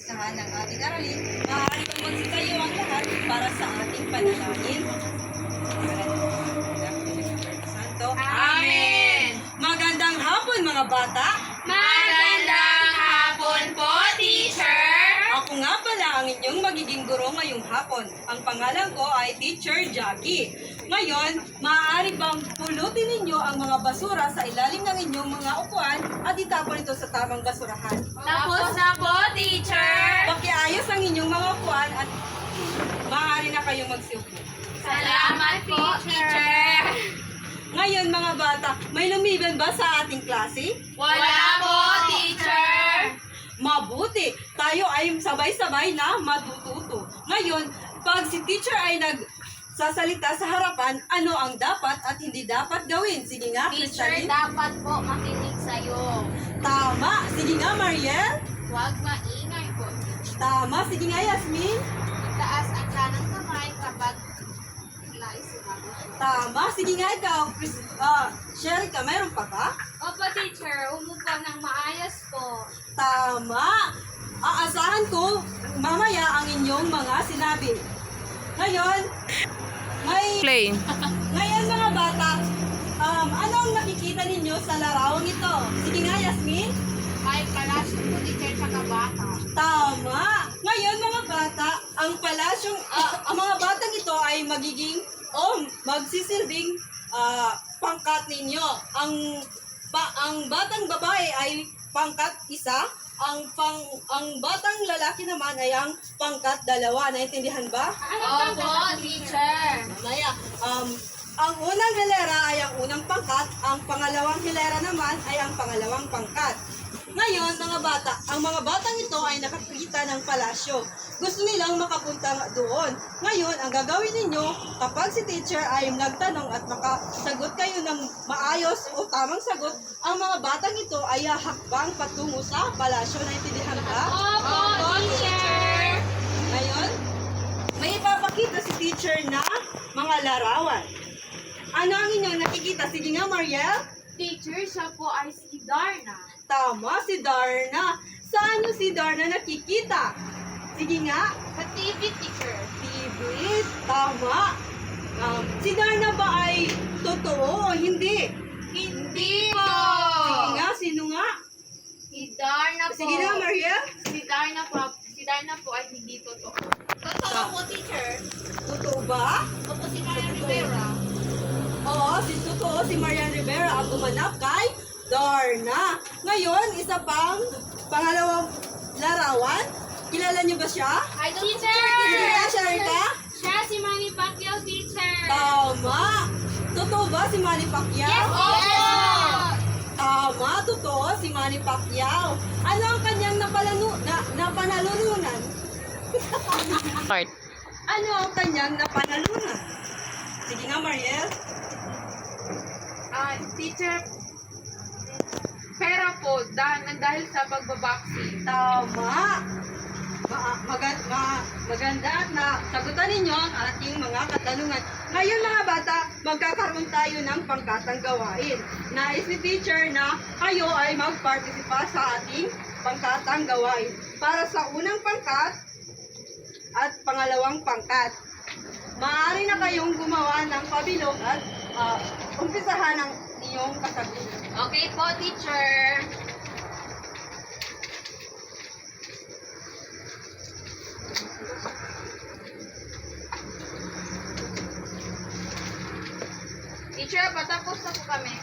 umpisahan ng ating aralin, maaari kong magsitayo ang lahat para sa ating panalangin. Santo. Amen! Magandang hapon mga bata! Magandang hapon po, teacher! Ako nga pala ang inyong magiging guro ngayong hapon. Ang pangalan ko ay Teacher Jackie. Ngayon, maaari bang pulutin ninyo ang mga basura sa ilalim ng inyong mga upuan at itapon ito sa tamang basurahan? Tapos na po, teacher! Pakiayos ang inyong mga upuan at maaari na kayong magsiupo. Salamat po, teacher! Ngayon mga bata, may lumiban ba sa ating klase? Wala po, teacher! Mabuti! Tayo ay sabay-sabay na matututo. Ngayon, pag si teacher ay nagsasalita sa harapan, ano ang dapat at hindi dapat gawin? Sige nga, Teacher, Crystalline. dapat po makinig sa'yo. Tama! Sige nga, Mariel. Huwag maingay po. Tama! Sige nga, Yasmin. Itaas ang kanang kamay kapag nais sumagot. Tama! Sige nga, ikaw. Sherry ka, mayroon pa ka? Opo, teacher. Umupo ng maayos po. Tama! Aasahan ko mamaya ang inyong mga sinabi. Ngayon, ngayon mga bata, ano ang nakikita ninyo sa larawang ito? Sige nga, Yasmin. May palasyo po, teacher, sa kabata. Tama! Ngayon mga bata, ang mga batang ito ay magsisilbing pangkat ninyo. Ang batang babae ay pangkat isa, ang batang lalaki naman ay ang pangkat dalawa. Naintindihan ba? Opo, teacher. Mamaya, ang unang hilera ay ang unang pangkat, ang pangalawang hilera naman ay ang pangalawang pangkat. Ngayon, mga bata, ang mga batang ito ay nakakita ng palasyo. Gusto nilang makapunta doon. Ngayon, ang gagawin ninyo, kapag si teacher ay nagtanong at makasagot kayo ng maayos o tamang sagot, ang mga batang ito ay hakbang patungo sa palasyo. Naintindihan ba? Opo, teacher. Ngayon, may ipapakita si teacher na mga larawan. Ano ang inyong nakikita? Sige nga, Mariel. Teacher, siya po ay si Darna. Tama, si Darna. Saan mo si Darna nakikita? Sige nga, Sa TV, teacher. TV. Tama. Si Darna ba ay totoo o hindi? Hindi po. Sige nga, sino nga? Si Darna po. Sige na, Mariel. Si Darna po ay hindi totoo. Totoo po, teacher. Totoo ba? Opo, si Marian Rivera. Oo, totoo si Marian Rivera ang gumanap kay Darna. Ngayon, isa pang pangalawang larawan. Kilala niyo ba siya? Teacher! Kilala siya rin ka? Siya si Manny Pacquiao, teacher. Tama. Totoo ba si Manny Pacquiao? Yes, teacher! Tama, totoo si Manny Pacquiao. Ano ang kanyang napanalunan? Ano ang kanyang napanalunan? Sige nga, Mariel. Teacher, pera po dahil sa pagbaboxing. Tama. Maganda at na sagutan ninyo ang ating mga katanungan. Ngayon mga bata, magkakaroon tayo ng pangkatang gawain. Nais ni teacher na kayo ay magpartisipa sa ating pangkatang gawain. Para sa unang pangkat at pangalawang pangkat. Maaari na kayong gumawa ng pabilog at umpisahan ang iyong kasagutan. Okay po, teacher. Teacher, patapos na po kami.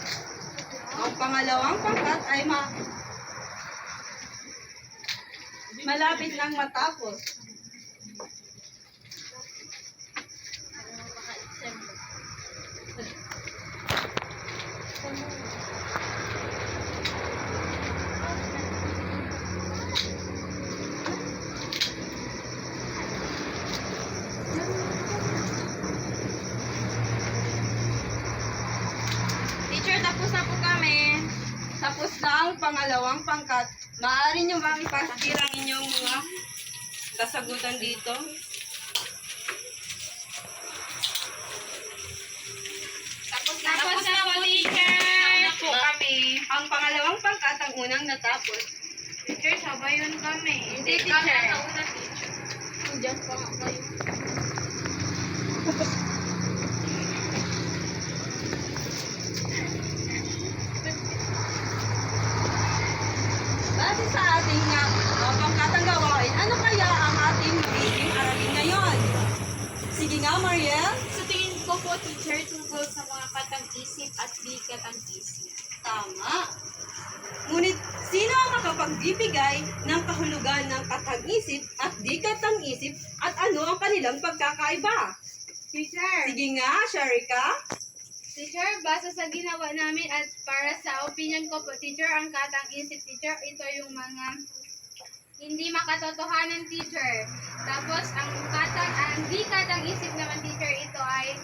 Ang pangalawang pangkat ay malapit lang matapos. Teacher, tapos na po kami. Tapos na ang pangalawang pangkat. Maaari nyo bang ipasakir ang inyong mga kasagutan dito? Tapos na po, teacher. Ang pangalawang pangkat ang unang natapos. Teacher, sabayan kami. Hindi, teacher. Nandiyan pa nga kayo. Base sa ating pangkatang gawain, ano kaya ang ating magiging aralin ngayon? Sige nga, Mariel. Sa tingin ko po, teacher, tungkol sa mga katang-isip at di katang-isip. Tama. Ngunit, sino ang makapagbibigay ng kahulugan ng katang-isip at di katang-isip at ano ang kanilang pagkakaiba? Teacher! Sige nga, Sharika. Teacher, base sa ginawa namin at para sa opinion ko po, teacher, ang katang-isip, teacher, ito yung mga hindi makatotohanan, teacher. Tapos, ang di katang-isip naman, teacher, ito ay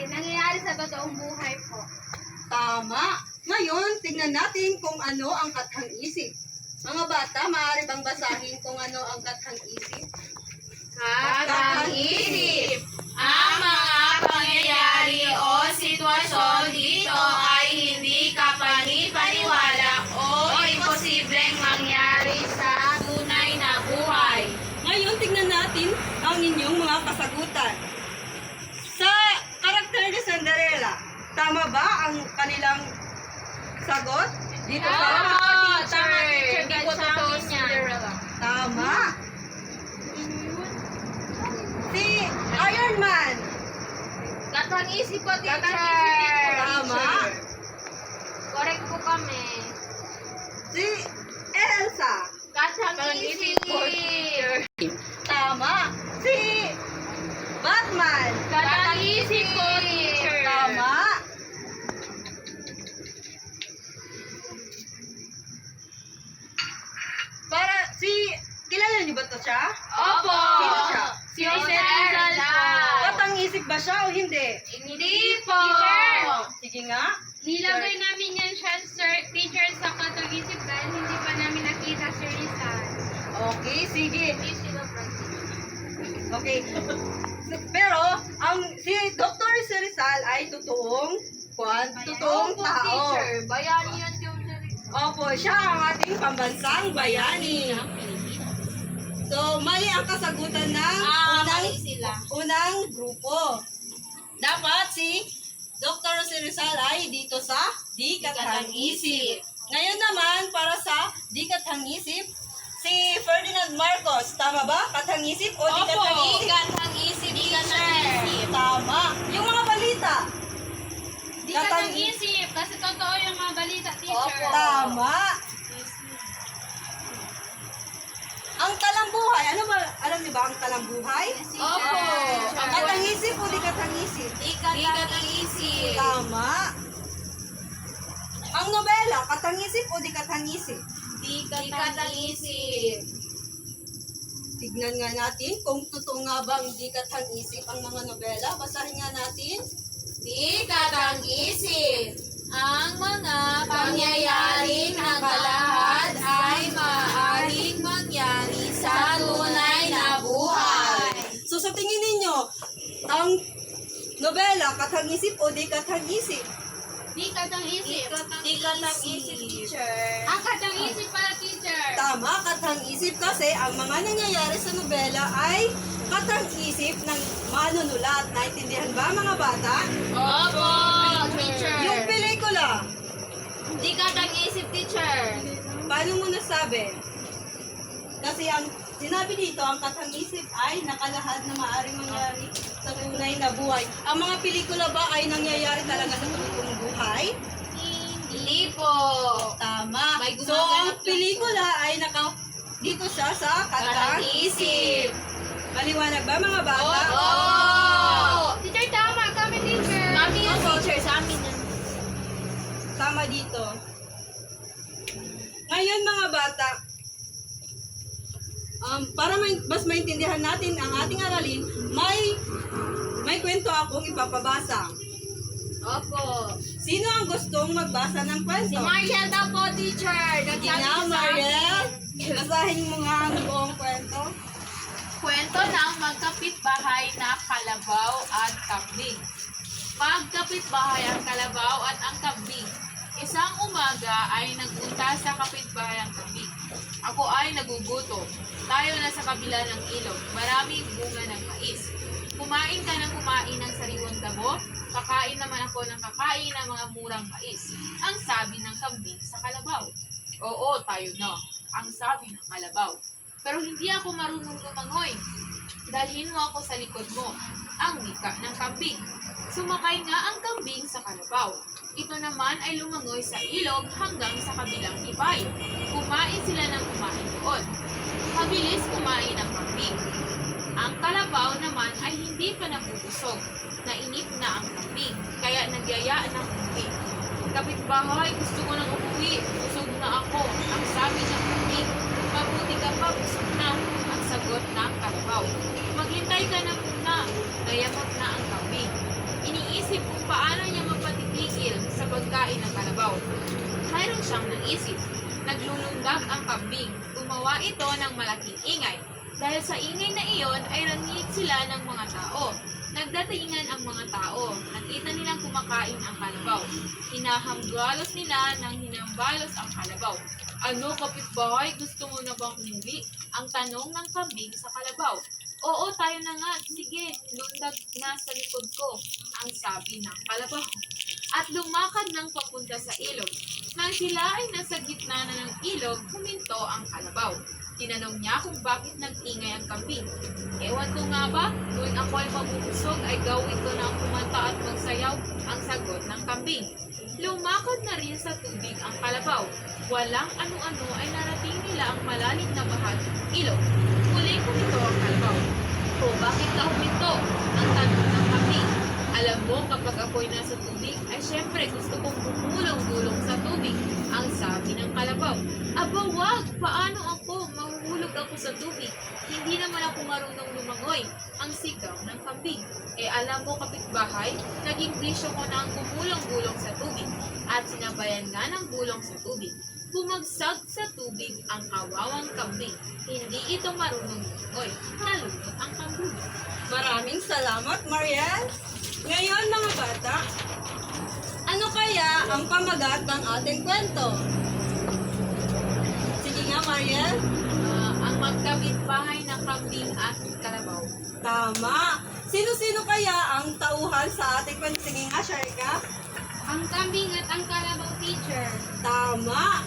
nangyayari sa totoong buhay po. Tama. Ngayon, tingnan natin kung ano ang katang-isip. Mga bata, maaari bang basahin kung ano ang katang-isip? Katang-isip. Ang mga pangyayari o sitwasyon dito ay hindi kapanipaniwala o imposibleng mangyari sa tunay na buhay. Ngayon, tingnan natin ang inyong mga kasagutan. Sa karakter ni Cinderella, tama ba ang kanilang sagot? Dito sa... Tama, teacher. Hindi po totoo Cinderella. Tama. Si Iron Man. Katang-isip po, teacher. Tama. Correct po kami. Si Elsa. Katang-isip po, teacher. Tama. Si Batman. Katang-isip po, teacher. Tama. Para si... Kilala niyo ba to siya? Opo. Sino siya? Si Jose Rizal po. Katang-isip ba siya o hindi? Hindi po. Teacher. Sige nga. Nilagay namin yan siya, sir, teacher, sa katang-isip dahil hindi pa namin nakita si Rizal. Okay, sige. Hindi sila practice. Okay. Pero, si Dr. Rizal ay totoong totoong Opo, tao. teacher. Bayani yan si Jose Rizal. Opo, siya ang ating pambansang bayani. So, mali ang kasagutan ng Mali sila. unang grupo. Dapat si Dr. Rizal ay dito sa di katang-isip. Ngayon naman, para sa di katang-isip, si Ferdinand Marcos, tama ba? Katang-isip o di katang-isip? Katang-isip, teacher. Tama. Yung mga balita. Di ka nang isip, kasi totoo yung mga balita, teacher. Opo. Tama. Ang talambuhay, ano ba? Alam niyo ba ang talambuhay? Opo. Katang-isip o di katang-isip? Di katang-isip. Tama. Ang nobela, katang-isip o di katang-isip? Di katang-isip. Tignan nga natin kung totoo nga ba ang di katang-isip ang mga nobela. Basahin nga natin. Di katang-isip. Ang mga pangyayaring nakalahad ay maaaring mangyari sa tunay na buhay. So sa tingin ninyo, ang nobela, katang-isip o di katang-isip? Di ka nang isip. Di katang-isip, teacher. Ang katang-isip para, teacher. Tama, katang-isip kasi ang mga nangyayari sa nobela ay katang-isip ng manunulat. Naintindihan ba mga bata? Opo, teacher. Yung pelikula, Di katang-isip, teacher. paano mo nasabi? Kasi ang sinabi dito, ang katang-isip ay nakalahad na maaaring mangyari sa tunay na buhay. Ang mga pelikula ba ay nangyayari talaga sa totoong buhay? Hindi po. Tama. May So, gumaganap ang lang. pelikula ay dito siya sa katang-isip. Katang-isip. Maliwanag ba mga bata? Opo. Teacher, tama kami, teacher. Kami yung teacher sa amin yan. Tama dito. Ngayon mga bata, para mas maintindihan natin ang ating aralin, may kwento akong ipapabasa. Opo. Sino ang gustong magbasa ng Si kwento? Marshall daw po, teacher. Sige nga, Mariel. Basahin mo nga ang buong kwento. Kwento ng magkapitbahay na kalabaw at kambing. Magkapitbahay ang kalabaw at ang kambing. Isang umaga ay nagpunta sa kapitbahay ang kambing. Ako ay nagugutom. Tayo na sa kabila ng ilog. Maraming bunga ng mais. Kumain ka ng kumain ng sariwang damo. Kakain naman ako ng kakain ng mga murang mais. Ang sabi ng kambing sa kalabaw. Oo, tayo na. Ang sabi ng kalabaw. Pero hindi ako marunong lumangoy. Dalhin mo ako sa likod mo. Ang wika ng kambing. Sumakay nga ang kambing sa kalabaw. Ito naman ay lumangoy sa ilog hanggang sa kabilang ibay. Kumain sila ng kumain doon. Mabilis kumain ang kambing. Ang kalabaw naman ay hindi pa nabubusog. Nainip na ang kambing, kaya nagyaya ng umuwi. Kapitbahay, gusto ko nang umuwi. Busog na ako, ang sabi ng kambing. Mabuti ka pa, busog na, ang sagot ng kalabaw. Maghintay ka na muna, nayamot na ang kambing. Iniisip kung paano niya mapatitigil sa pagkain ng kalabaw. Mayroon siyang naisip. Naglulundag ang kambing. Gumawa ito ng malaking ingay. Dahil sa ingay na iyon ay narinig sila ng mga tao. Nagdatingan ang mga tao. Nakita nilang kumakain ang kalabaw. Hinahambalos nila ng hinambalos ang kalabaw. Ano, kapitbahay, gusto mo na bang umuwi? Ang tanong ng kambing sa kalabaw. Oo, tayo na nga. Sige, lundag na sa likod ko. Ang sabi ng kalabaw. At lumakad ng papunta sa ilog. Nang sila ay nasa gitna na ng ilog, huminto ang kalabaw. Tinanong niya kung bakit nag-ingay ang kambing. Ewan ko nga ba, tuwing ako ay mabubusog ay gawin ko na ang kumanta at magsayaw, ang sagot ng kambing. Lumakad na rin sa tubig ang kalabaw. Walang ano-ano ay narating nila ang malalim na bahaging ilog. Muling huminto ang kalabaw. O bakit ka huminto? Ang tanong ng kambing. Alam mo, kapag ako'y nasa tubig, ay syempre gusto kong bumulong-gulong sa tubig. Ang sabi ng kalabaw. Aba wag, paano ako? Mahuhulog ako sa tubig. Hindi naman ako marunong lumangoy. Ang sigaw ng kambing. Alam mo kapitbahay, naging bisyo ko na ang bumulong-gulong sa tubig. At sinabayan nga ng gulong sa tubig. Bumagsak sa tubig ang kawawang kambing. Hindi ito marunong lumangoy. Nalunod ang kambing. Maraming salamat, Mariel. Ngayon, mga bata, ano kaya ang pamagat ng ating kwento? Sige nga, Mariel. Ang magkapit-bahay ng kambing at kalabaw. Tama. Sino-sino kaya ang tauhan sa ating kwento? Sige nga, Sharika. Ang kambing at ang kalabaw, teacher. Tama.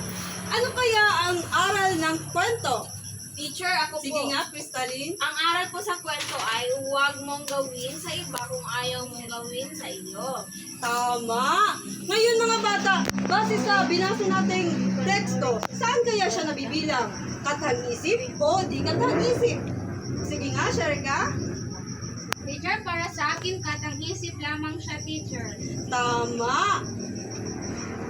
Ano kaya ang aral ng kwento? Teacher, ako Sige po. nga, Crystalline. Ang aral po sa kwento ay huwag mong gawin sa iba kung ayaw mong gawin sa iyo. Tama. Ngayon, mga bata, base sa binasa nating teksto, saan kaya siya nabibilang? Katang-isip o di katang-isip? Sige nga, Sharika. Teacher, para sa akin, katang-isip lamang siya, teacher. Tama.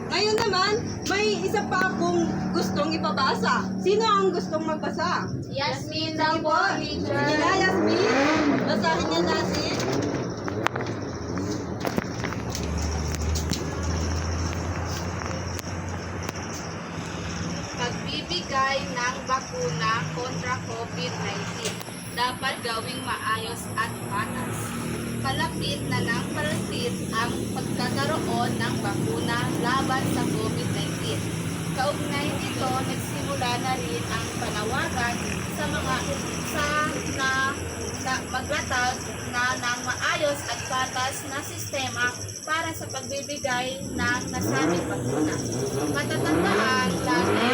Ngayon naman, may isa pa akong gustong ipabasa. Sino ang gustong magbasa? Yasmin Sige po. Sige nga, Yasmin. Basahin niya natin. Pagbibigay ng bakuna kontra COVID-19 dapat gawing maayos at patas. Palapit na ng palapit ang pagkakaroon ng bakuna laban sa COVID-19. Kaugnay nito, nagsimula na rin ang panawagan sa mga maglatag na ng maayos at patas na sistema para sa pagbibigay ng nasabing bakuna. Matatandaan lagi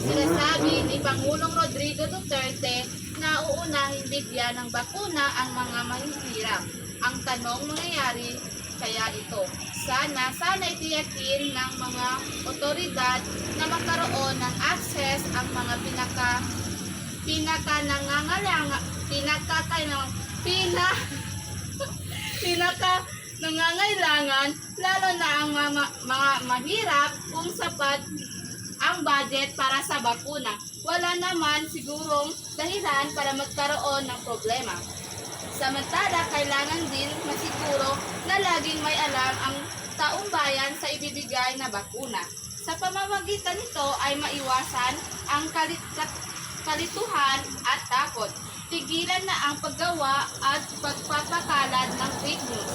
sinasabi ni Pangulong Rodrigo Duterte na uunahin bigyan ng bakuna ang mga mahihirap. Ang tanong mangyayari kaya ito. Sana itiyakin ng mga otoridad na magkaroon ng access ang mga nangangailangan, lalo na ang mga mahirap kung sapat ang budget para sa bakuna. Wala naman sigurong dahilan para magkaroon ng problema. Samantala, kailangan din masiguro na laging may alam ang taong bayan sa ibibigay na bakuna. Sa pamamagitan nito ay maiwasan ang kalituhan at takot. Tigilan na ang paggawa at pagpapakalat ng fake news.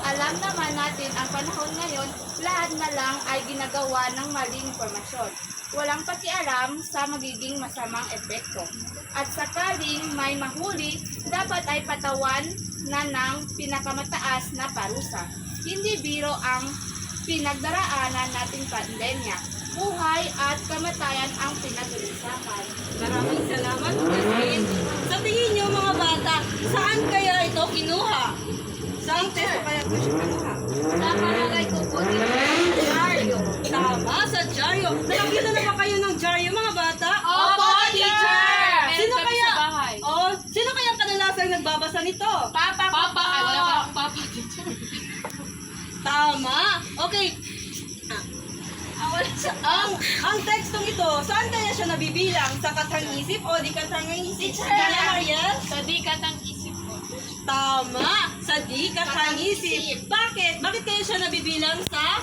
Alam naman natin ang panahon ngayon, lahat na lang ay ginagawa ng maling impormasyon. Walang pakialam sa magiging masamang epekto. At sakaling may mahuli, dapat ay patawan na ng pinakamataas na parusa. Hindi biro ang pinagdaraanan nating pandemya. Buhay at kamatayan ang pinag-uusapan. Maraming salamat, Jasmine. Sa tingin niyo mga bata, saan kaya ito kinuha? Saan testo kaya ito siya kinuha? Sa palagay ko po, Mario. Tama, sa dyaryo. Nakakita na ba kayo ng dyaryo mga bata? Opo, teacher! Meron Sino kami kaya? sa bahay. Oh, sino kaya kadalasang nagbabasa nito? Papa, ay wala pa akong papa, teacher. Tama. Okay. Ang tekstong ito, saan kaya siya nabibilang? Sa katang-isip o di katang-isip? Kaya, Mariel? Sa di katang isip ko. Tama, sa di katang-isip. Bakit? Bakit kaya siya nabibilang sa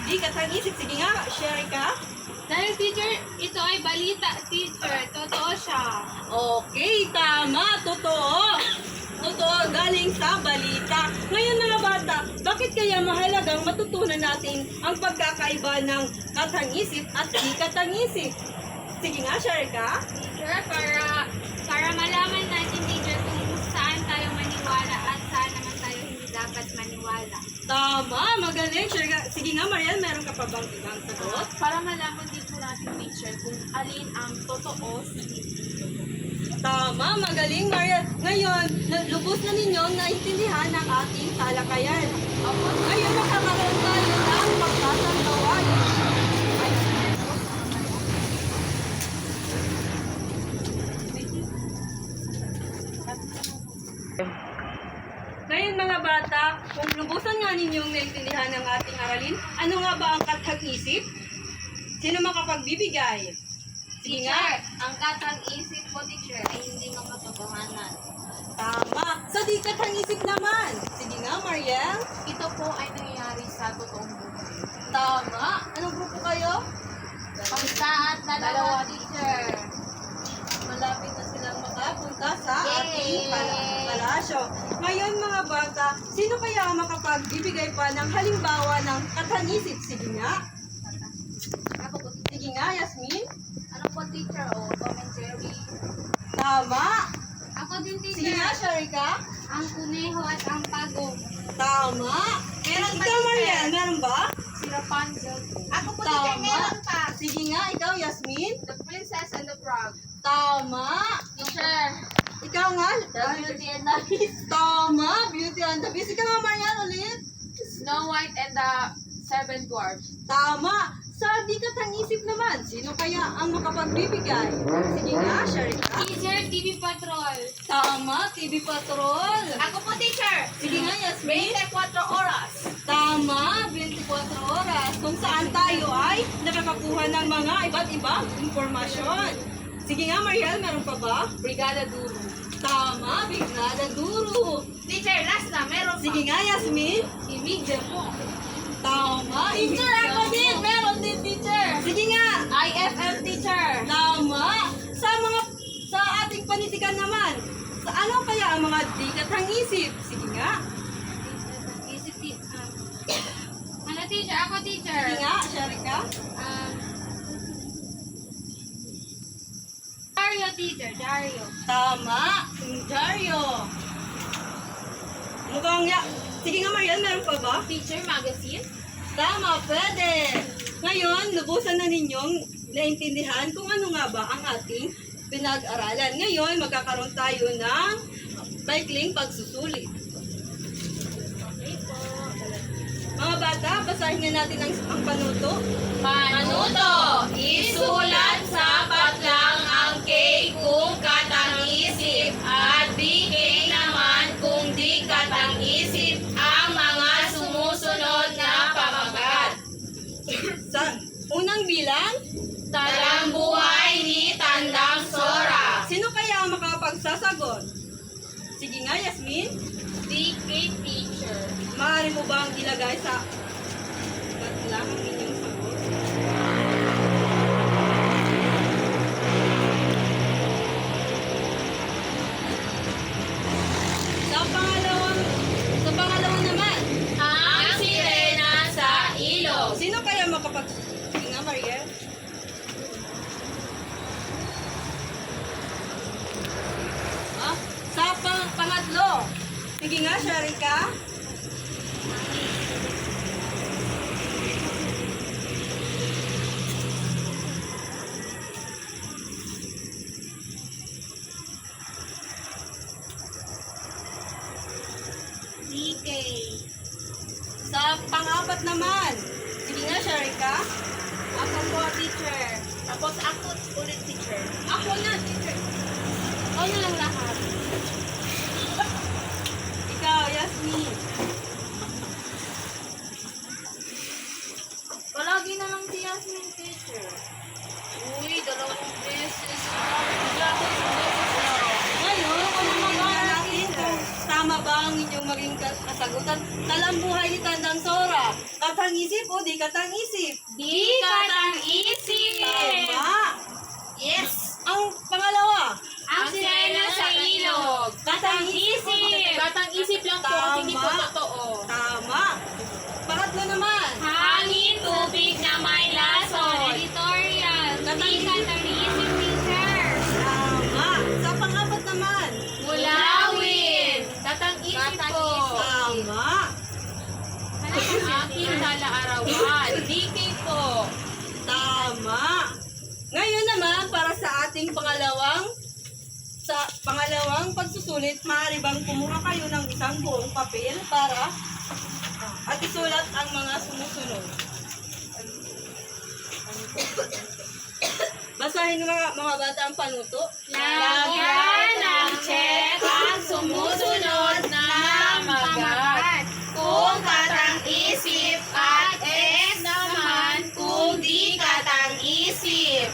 di katang-isip? Sige nga, share ka. Dahil teacher, ito ay balita, teacher. Totoo siya. Okay, tama, totoo. Totoo, galing sa balita. Ngayon mga bata, bakit kaya mahalagang matutunan natin ang pagkakaiba ng katang-isip at di katang-isip? Sige nga, share ka. Teacher, para malaman natin, teacher, kung saan tayo maniwala at saan naman tayo hindi dapat maniwala. Tama, magaling. Share ka. Sige nga, Marian, meron ka pa bang ibang sagot? Para malaman din po natin, teacher, kung alin ang totoo sa hindi. Tama, magaling, Marian. Ngayon, lubos na ninyong naintindihan ang ating talakayan. Ngayon, makakaroon tayo ng pagtatantawan. Ngayon mga bata, kung lubusan nga ninyong naintindihan ang ating aralin, ano nga ba ang katag-isip? Sino makapagbibigay? Sige nga. ang katang-isip mo, teacher, ay hindi makatotohanan. Tama. Sa di katang-isip naman. Sige nga, Mariel. Ito po ay nangyayari sa totoong buhay. Tama. Anong grupo kayo? Pagsa at dalawa, teacher. Malapit na silang makapunta sa Yay! ating palasyo. Ngayon mga bata, sino kaya ang makapagbibigay pa ng halimbawa ng katang-isip? Sige nga. Ako po, Sige nga, Yasmin. ano po, teacher? O, Tom and Jerry. Tama. Ako din, Sige teacher. nga, Sharika. Ang kuneho at ang pagong. Tama. Meron ikaw, Mariel. Meron ba? Si Rapunzel po. Ako po, Tama. teacher, meron pa. Sige nga, ikaw, Yasmin. The Princess and the Frog. Tama. Teacher, Ikaw nga. The Beauty and the Beast. Tama. Beauty and the Beast. Ikaw nga, Mariel, ulit. Snow White and the Seven Dwarfs. Tama. Sa di katang-isip naman, sino kaya ang makapagbibigay? Sige nga, Sharika. Teacher, TV Patrol. Tama, TV Patrol. Ako po, teacher. Sige nga, Yasmin. 24 oras. Tama, 24 oras. Kung saan tayo ay nakakakuha ng mga iba't ibang impormasyon. Sige nga, Mariel, meron pa ba? Brigada Duro. Tama, Brigada Duro. Teacher, last na, meron pa. Sige nga, Yasmin. Imigde po. Tama, Teacher, ako din. Meron din, teacher. Sige nga. IFM, teacher. Tama. Sa ating panitikan naman, sa ano kaya ang mga di katang-isip? Sige nga. Isip, ano, teacher? Ako, teacher. Sige nga, Sharika. Dario, teacher. Dario. Tama, Dario. Mukhang ya. Sige nga, Marian, meron pa ba? Teacher Magazine. Tama, pwede. Ngayon, lubusan na ninyong naintindihan kung ano nga ba ang ating pinag-aralan. Ngayon, magkakaroon tayo ng baikling pagsusulit. Mga bata, basahin nga natin ang panuto. Panuto, isulat sa patlang ang K kung katang-isip at di K naman kung di katang-isip ang mga sumusunod na pamagat. Sa unang bilang, Talambuhay ni Tandang Sora. sino kaya ang makapagsasagot? Sige nga, Yasmin. Di K teacher. Maaari mo bang ilagay sa patlang ang inyong sagot? Sa pangalawa naman, Sige nga, Sharika. DK. Sa pang-apat naman. Sige nga, Sharika. Ako po, teacher. Tapos ako ulit, teacher. Ako na, teacher. Ikaw na lang lahat. Ikaw, Yasmin. Palagi na lang si Yasmin, teacher. Uy, dalawang beses. Ngayon, tingnan natin kung tama ba ang inyong maging kasagutan. Talambuhay ni Tandang Sora. Katang isip o di katang isip? Di katang isip. Tama. Yes. Ang pangalawa. Ang sirena sa ilog. Katang isip. Katang isip lang po kasi hindi po Tama. totoo. Tama. Pangatlo naman. Hangin, tubig na may lason. Editorial. Di katang isip, teacher. Tama. Sa pang-apat naman. Mulawin. Katang isip Katang po. Tama. Aking kalaarawan. DK po. Tama. Ngayon naman, para sa ating pangalawang pagsusulit, maaari bang kumuha kayo ng isang buong papel para at isulat ang mga sumusunod. Basahin mga bata ang panuto. Lagyan ng check ang sumusunod na pamagat. Kung katang isip at X naman kung di katang isip.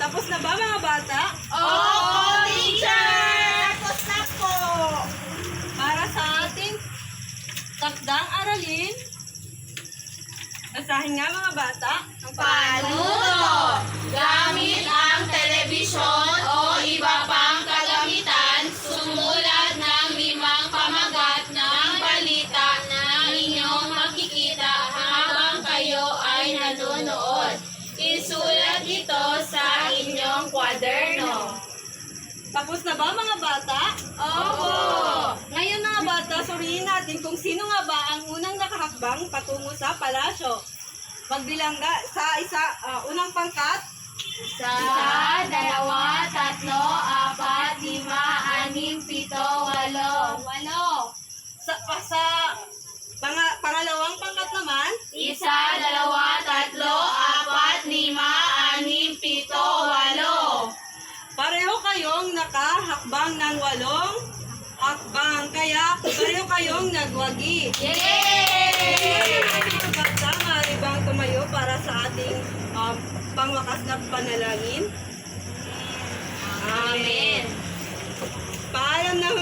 Tapos na ba mga bata? Oo, teacher! Tapos na po! Para sa ating takdang aralin, basahin nga mga bata ang Panuto! Gamit ang telebisyon o iba pang kagamitan, sumulat ng 5 pamagat ng balita na inyong makikita habang kayo ay nanonood. Isulat ito sa inyong kwaderno. Tapos na ba mga bata? Opo! Ngayon mga bata, suriin natin kung sino nga ba ang unang nakahakbang patungo sa palasyo. Magbilang unang pangkat. 1, 2, 3, 4, 5, 6, 7, 8. 8. Pangalawang pangkat naman. 1, 2, 3, 4, 5, 6, 7, 8. Pareho kayong nakahakbang ng 8 hakbang. Kaya pareho kayong nagwagi. Yay! Mga bata, maaari bang tumayo para sa ating pangwakas na panalangin? Amen. Paalam na ho